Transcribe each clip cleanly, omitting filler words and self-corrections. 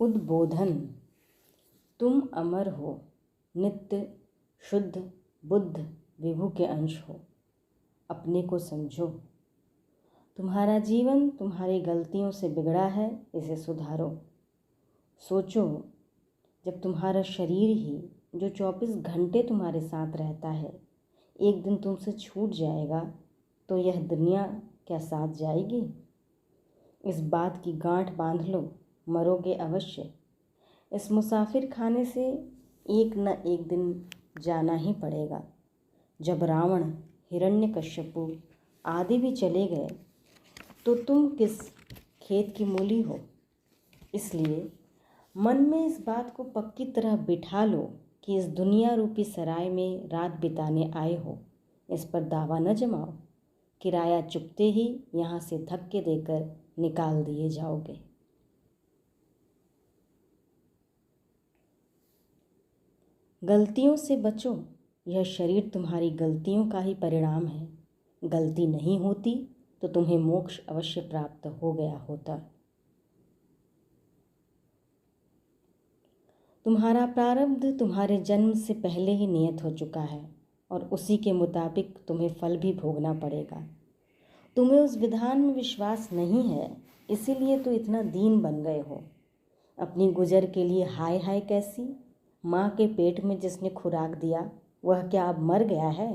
उद्बोधन। तुम अमर हो, नित्य शुद्ध बुद्ध विभु के अंश हो। अपने को समझो। तुम्हारा जीवन तुम्हारी गलतियों से बिगड़ा है, इसे सुधारो। सोचो, जब तुम्हारा शरीर ही जो 24 घंटे तुम्हारे साथ रहता है एक दिन तुमसे छूट जाएगा तो यह दुनिया क्या साथ जाएगी? इस बात की गांठ बांध लो, मरोगे अवश्य। इस मुसाफिर खाने से एक न एक दिन जाना ही पड़ेगा। जब रावण, हिरण्यकश्यपु आदि भी चले गए तो तुम किस खेत की मूली हो? इसलिए मन में इस बात को पक्की तरह बिठा लो कि इस दुनिया रूपी सराय में रात बिताने आए हो। इस पर दावा न जमाओ। किराया चुकते ही यहाँ से धक्के देकर निकाल दिए जाओगे। गलतियों से बचो। यह शरीर तुम्हारी गलतियों का ही परिणाम है। गलती नहीं होती तो तुम्हें मोक्ष अवश्य प्राप्त हो गया होता। तुम्हारा प्रारब्ध तुम्हारे जन्म से पहले ही नियत हो चुका है और उसी के मुताबिक तुम्हें फल भी भोगना पड़ेगा। तुम्हें उस विधान में विश्वास नहीं है, इसीलिए तो इतना दीन बन गए हो। अपनी गुजर के लिए हाय हाय कैसी? माँ के पेट में जिसने खुराक दिया वह क्या अब मर गया है?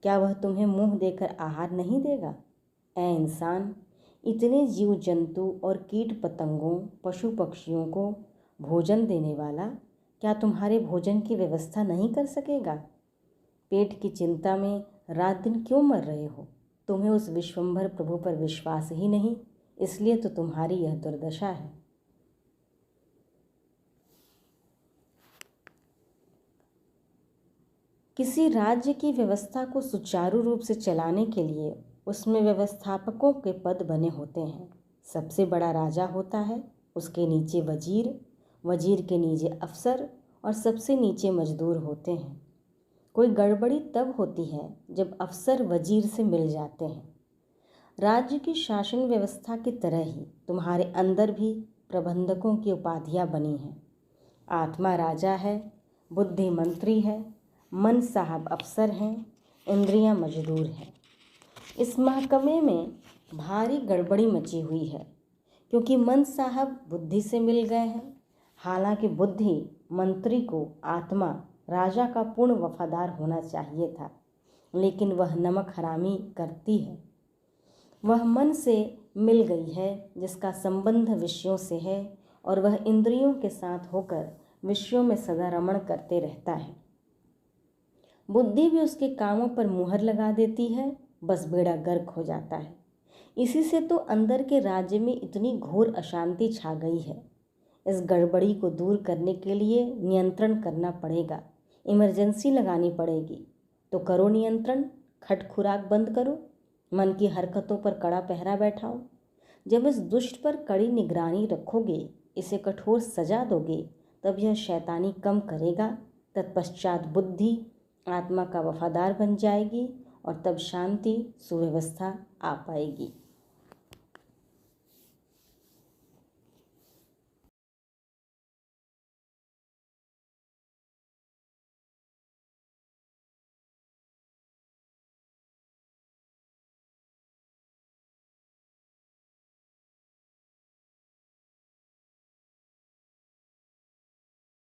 क्या वह तुम्हें मुंह देकर आहार नहीं देगा? ऐ इंसान, इतने जीव जंतु और कीट पतंगों, पशु पक्षियों को भोजन देने वाला क्या तुम्हारे भोजन की व्यवस्था नहीं कर सकेगा? पेट की चिंता में रात दिन क्यों मर रहे हो? तुम्हें उस विश्वंभर प्रभु पर विश्वास ही नहीं, इसलिए तो तुम्हारी यह दुर्दशा है। किसी राज्य की व्यवस्था को सुचारू रूप से चलाने के लिए उसमें व्यवस्थापकों के पद बने होते हैं। सबसे बड़ा राजा होता है, उसके नीचे वजीर, वजीर के नीचे अफसर और सबसे नीचे मजदूर होते हैं। कोई गड़बड़ी तब होती है जब अफसर वजीर से मिल जाते हैं। राज्य की शासन व्यवस्था की तरह ही तुम्हारे अंदर भी प्रबंधकों की उपाधियां बनी हैं। आत्मा राजा है, बुद्धि मंत्री है, मन साहब अफसर हैं, इंद्रियां मजदूर हैं। इस महकमे में भारी गड़बड़ी मची हुई है क्योंकि मन साहब बुद्धि से मिल गए हैं। हालांकि बुद्धि मंत्री को आत्मा राजा का पूर्ण वफादार होना चाहिए था, लेकिन वह नमक हरामी करती है। वह मन से मिल गई है जिसका संबंध विषयों से है और वह इंद्रियों के साथ होकर विषयों में सदा रमण करते रहता है। बुद्धि भी उसके कामों पर मुहर लगा देती है, बस बेड़ा गर्क हो जाता है। इसी से तो अंदर के राज्य में इतनी घोर अशांति छा गई है। इस गड़बड़ी को दूर करने के लिए नियंत्रण करना पड़ेगा, इमरजेंसी लगानी पड़ेगी। तो करो नियंत्रण, खट खुराक बंद करो, मन की हरकतों पर कड़ा पहरा बैठाओ। जब इस दुष्ट पर कड़ी निगरानी रखोगे, इसे कठोर सजा दोगे, तब यह शैतानी कम करेगा। तत्पश्चात बुद्धि आत्मा का वफादार बन जाएगी और तब शांति सुव्यवस्था आ पाएगी।